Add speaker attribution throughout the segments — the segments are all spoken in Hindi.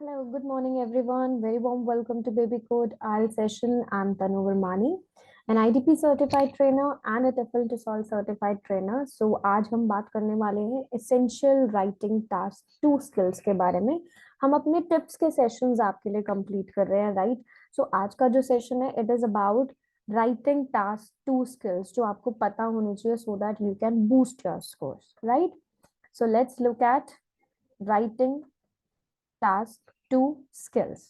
Speaker 1: Hello, good morning everyone. Very warm welcome to Baby Code IELTS session. I'm Tanu Vermani, an IDP certified trainer and a TOEFL to Solve certified trainer. So आज हम बात करने वाले हैं essential writing task 2 skills के बारे में. हम अपने tips के sessions आपके लिए complete कर रहे हैं, right? So आज का जो session है, it is about writing task 2 skills जो आपको पता होने चाहिए so that you can boost your scores, right? So let's look at writing task 2 skills.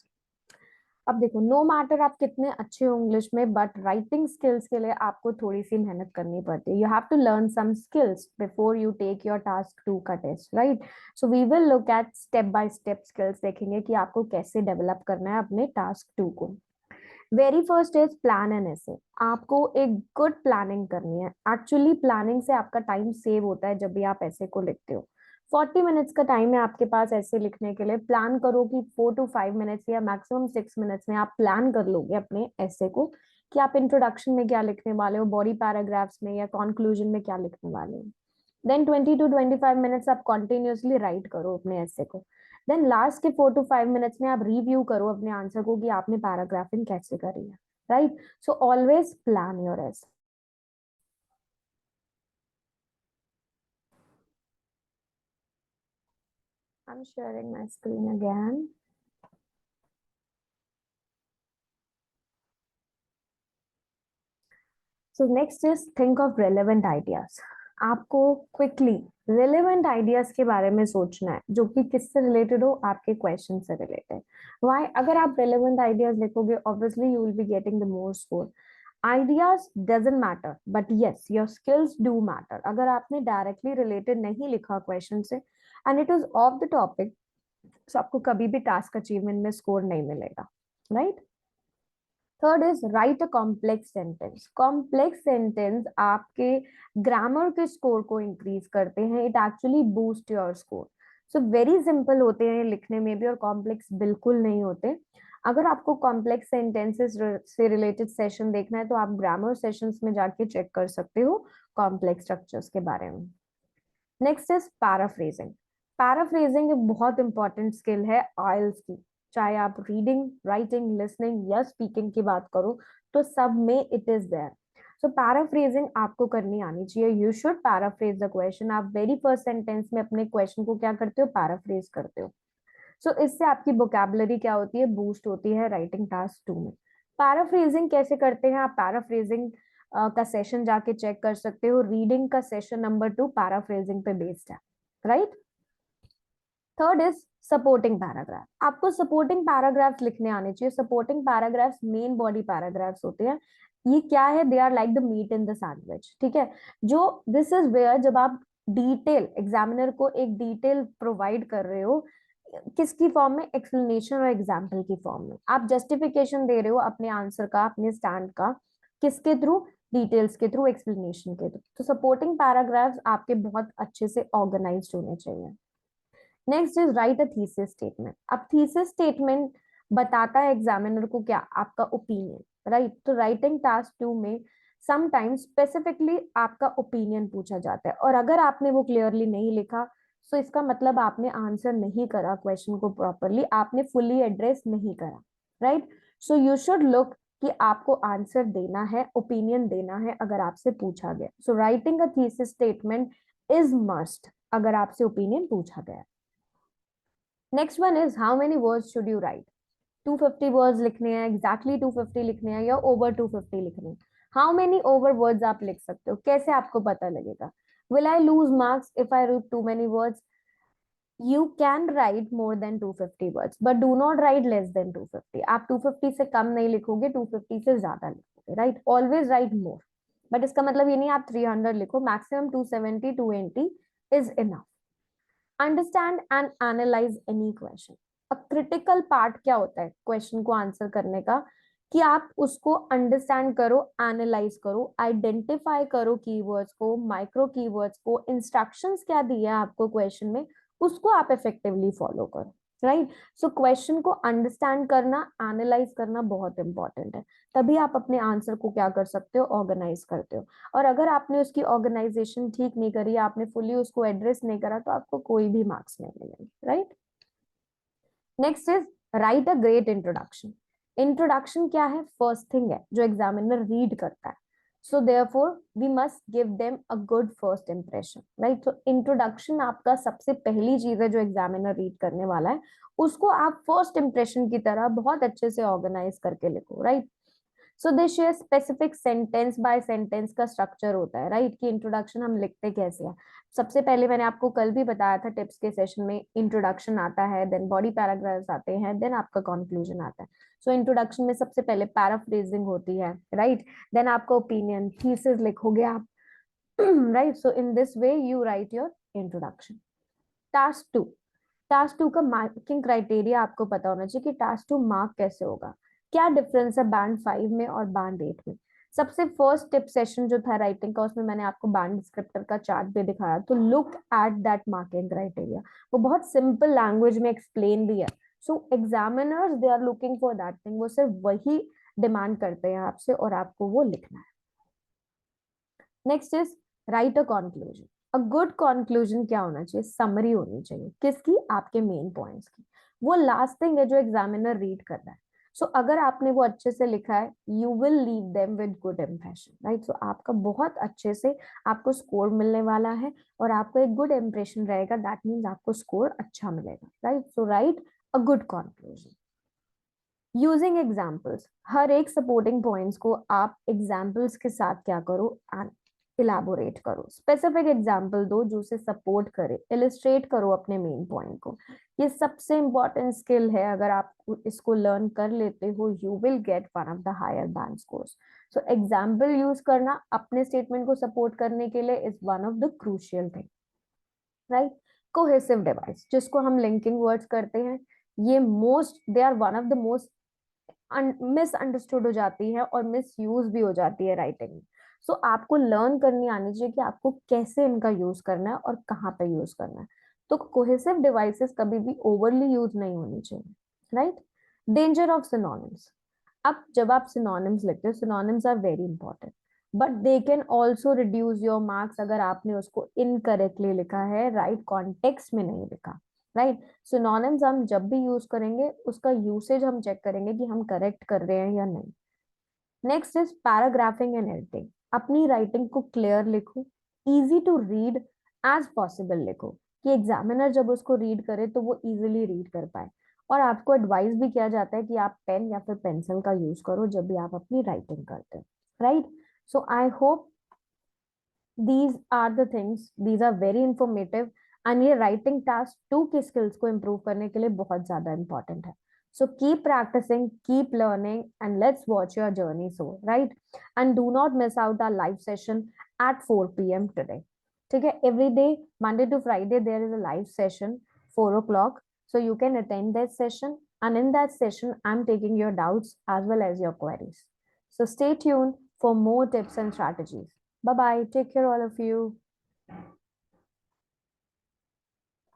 Speaker 1: अब देखो, नो मैटर आप कितने अच्छे हो इंग्लिश में, बट राइटिंग स्किल्स के लिए आपको थोड़ी सी मेहनत करनी पड़ती है. You have to learn some skills before you take your task 2 का test, right? So we will look at step by step skills. देखेंगे कि आपको कैसे डेवलप करना है अपने टास्क 2 को. Very first is plan an essay. आपको एक गुड प्लानिंग करनी है. एक्चुअली प्लानिंग से आपका टाइम सेव होता है जब भी आप ऐसे को लिखते हो. 40 मिनट्स का टाइम है आपके पास ऐसे लिखने के लिए. प्लान करो कि 4 to 5 मिनट्स या मैक्सिमम 6 मिनट्स में आप प्लान कर लोगे अपने ऐसे को कि आप इंट्रोडक्शन में क्या लिखने वाले हो, बॉडी पैराग्राफ्स में या कंक्लूजन में क्या लिखने वाले हो. देन 20 to 25 मिनट्स आप कंटिन्यूअसली राइट करो अपने ऐसे को. देन लास्ट के 4 to 5 मिनट्स में आप रिव्यू करो अपने आंसर को कि आपने पैराग्राफिंग कैसे करी है, right? So always plan your essay. I'm sharing my screen again. So next is think of relevant ideas. आपको क्विकली रिलेवेंट आइडियाज के बारे में सोचना है जो कि किससे रिलेटेड हो, आपके क्वेश्चन से रिलेटेड. व्हाई? अगर आप रिलेवेंट आइडियाज लिखोगे obviously you will be getting the more score. Ideas doesn't matter but yes your skills do matter. अगर आपने डायरेक्टली रिलेटेड नहीं लिखा क्वेश्चन से and it is of the topic, तो आपको कभी भी टास्क अचीवमेंट में स्कोर नहीं मिलेगा, right? Third is right a complex sentence. Complex sentence आपके ग्रामर के स्कोर को इंक्रीज करते हैं. It actually boost your score. So very simple होते हैं लिखने में भी और कॉम्प्लेक्स बिल्कुल नहीं होते. अगर आपको कॉम्प्लेक्स सेंटेंसेस से रिलेटेड सेशन देखना है तो आप ग्रामर सेशंस में जाके चेक कर सकते हो कॉम्प्लेक्स स्ट्रक्चर्स के बारे में. Next is paraphrasing. पैराफ्रेजिंग एक बहुत इंपॉर्टेंट स्किल है आइल्स की. चाहे आप रीडिंग, राइटिंग, लिसनिंग या स्पीकिंग की बात करो तो सब में it is there. So paraphrasing आपको करनी आनी चाहिए. You should paraphrase the question. आप वेरी फर्स्ट सेंटेंस में अपने क्वेश्चन को क्या करते हो, पैराफ्रेज करते हो. सो इससे आपकी वोकैबुलरी क्या होती है, बूस्ट होती है राइटिंग टास्क 2 में. पैराफ्रेजिंग कैसे करते हैं आप? पैराफ्रेजिंग का सेशन जाके चेक कर सकते हो. रीडिंग का सेशन नंबर 2 पैराफ्रेजिंग पे बेस्ड है, right? Third is supporting paragraph. आपको सपोर्टिंग पैराग्राफ्स लिखने आने चाहिए. Supporting paragraphs main body paragraphs होते हैं. ये क्या है? They are like the meat in the sandwich. ठीक है, जो दिस इज वेयर जब आप डिटेल एग्जामिनर को एक डिटेल प्रोवाइड कर रहे हो, किसकी फॉर्म में? एक्सप्लेनेशन और एग्जाम्पल की फॉर्म में. आप जस्टिफिकेशन दे रहे हो अपने आंसर का, अपने स्टैंड का, किसके थ्रू? डिटेल्स के थ्रू, एक्सप्लेनेशन के थ्रू. तो सपोर्टिंग पैराग्राफ्स आपके बहुत अच्छे से ऑर्गेनाइज्ड होने चाहिए. Next is right a thesis statement. अब थीसिस स्टेटमेंट बताता है एग्जामिनर को क्या? आपका ओपिनियन, राइट? तो राइटिंग टास्क 2 में समटाइम्स स्पेसिफिकली आपका ओपिनियन पूछा जाता है और अगर आपने वो क्लियरली नहीं लिखा तो इसका मतलब आपने आंसर नहीं करा क्वेश्चन को प्रॉपरली, आपने फुली एड्रेस नहीं करा, right? So you should look कि आपको आंसर देना है, ओपिनियन देना है अगर आपसे पूछा गया. So writing a thesis statement is must अगर आपसे ओपिनियन पूछा गया. Next one is how many words should you right. 250 words लिखने हैं, एग्जैक्टली 250 लिखने हैं या ओवर 250 लिखने हैं? हाउ मेनी ओवर वर्ड्स आप लिख सकते हो, कैसे आपको पता लगेगा? Will I lose marks if I write too many words? You can write more than 250 words but do not write less than 250. आप 250 से कम नहीं लिखोगे, 250 से ज्यादा लिखोगे, right? Always right more. But इसका मतलब ये नहीं आप 300 लिखो. Maximum 270 280 is enough. Understand and analyse any question. अब क्रिटिकल पार्ट क्या होता है क्वेश्चन को आंसर करने का? कि आप उसको अंडरस्टैंड करो, एनालाइज करो, आइडेंटिफाई करो कीवर्ड्स को, माइक्रो कीवर्ड्स को, इंस्ट्रक्शंस क्या दिए हैं आपको क्वेश्चन में, उसको आप इफेक्टिवली फॉलो करो, राइट? सो क्वेश्चन को अंडरस्टैंड करना, एनालाइज करना बहुत इंपॉर्टेंट है. तभी आप अपने आंसर को क्या कर सकते हो, ऑर्गेनाइज करते हो. और अगर आपने उसकी ऑर्गेनाइजेशन ठीक नहीं करी, आपने फुली उसको एड्रेस नहीं करा, तो आपको कोई भी मार्क्स नहीं मिलेंगे, right? Next is right a great introduction. Introduction क्या है? फर्स्ट थिंग है जो एग्जामिनर रीड करता है। So therefore we must give them a good first impression, right? तो इंट्रोडक्शन आपका सबसे पहली चीज है जो एग्जामिनर रीड करने वाला है, उसको आप फर्स्ट इंप्रेशन की तरह बहुत अच्छे से ऑर्गेनाइज करके लिखो, right? So they share specific sentence by sentence का स्ट्रक्चर होता है, राइट? कि इंट्रोडक्शन हम लिखते कैसे हैं। सबसे पहले मैंने आपको कल भी बताया था टिप्स के सेशन में, इंट्रोडक्शन आता है, देन बॉडी पैराग्राफ्स आते हैं, देन आपका कंक्लूजन आता है। सो इंट्रोडक्शन में सबसे पहले पैराफ्रेजिंग होती है, राइट? देन आपका ओपिनियन, थीसिस लिखोगे आप, right? So in this way you write your introduction. Task two, task two का मार्किंग क्राइटेरिया आपको पता होना चाहिए कि टास्क टू मार्क कैसे होगा। क्या डिफरेंस है बैंड 5 में और बैंड 8 में? सबसे फर्स्ट टिप सेशन जो था राइटिंग का, उसमें मैंने आपको बैंड डिस्क्रिप्टर का चार्ट भी दिखाया, तो look at that marking criteria. वो बहुत सिंपल लैंग्वेज में एक्सप्लेन भी है। So examiners they are looking for that thing, वो सिर्फ वही डिमांड करते हैं आपसे और आपको वो लिखना है। Next is right a conclusion. A good conclusion क्या होना चाहिए? समरी होनी चाहिए। किसकी? आपके मेन पॉइंट्स की। वो लास्ट थिंग है जो एग्जामिनर रीड कर रहा है। सो अगर आपने वो अच्छे से लिखा है, you will leave them with good impression, right? So आपका बहुत अच्छे से आपको स्कोर मिलने वाला है और आपको एक गुड इंप्रेशन रहेगा, दैट मीन्स आपको स्कोर अच्छा मिलेगा, right? So write a good conclusion using examples. हर एक सपोर्टिंग पॉइंट्स को आप एग्जाम्पल्स के साथ क्या करो? इलाबोरेट करो, स्पेसिफिक एग्जाम्पल दो जो उसे सपोर्ट करे, इलिस्ट्रेट करो अपने मेन पॉइंट को। ये सबसे इंपॉर्टेंट स्किल है, अगर आप इसको लर्न कर लेते हो you will get one of the higher band scores. So example use करना अपने स्टेटमेंट को सपोर्ट करने के लिए is one of the crucial thing, right? Cohesive device जिसको हम लिंकिंग वर्ड्स करते हैं, ये most they are one of the most misunderstood हो जाती है और मिस यूज भी हो जाती है राइटिंग में। सो आपको लर्न करनी आनी चाहिए कि आपको कैसे इनका यूज करना है और कहाँ पे यूज करना है। तो कोहेसिव डिवाइसेस कभी भी ओवरली यूज नहीं होनी चाहिए, राइट? Danger of synonyms. अब जब आप सिनोनिम्स लिखते हो, synonyms are very important, but they can also reduce your marks अगर आपने उसको इनकरेक्टली लिखा है, राइट कॉन्टेक्स्ट में नहीं लिखा, राइट? सिनोनिम्स हम जब भी यूज करेंगे उसका यूसेज हम चेक करेंगे कि हम करेक्ट कर रहे हैं या नहीं। Next is paragraphing and editing. अपनी राइटिंग को क्लियर लिखो, easy to read as possible लिखो, कि एग्जामिनर जब उसको रीड करे तो वो इजीली रीड कर पाए। और आपको एडवाइस भी किया जाता है कि आप पेन या फिर पेंसिल का यूज करो जब भी आप अपनी राइटिंग करते हो, right? So I hope these are the things, these are very informative, and ये राइटिंग टास्क 2 की स्किल्स को इम्प्रूव करने के लिए बहुत ज्यादा इंपॉर्टेंट है। So keep practicing, keep learning, and let's watch your journey so, right? And do not miss out our live session at 4 PM today. ठीक है, every day Monday to Friday there is a live session 4 o'clock, so you can attend that session, and in that session I'm taking your doubts as well as your queries. So stay tuned for more tips and strategies. Bye bye. Take care, all of you.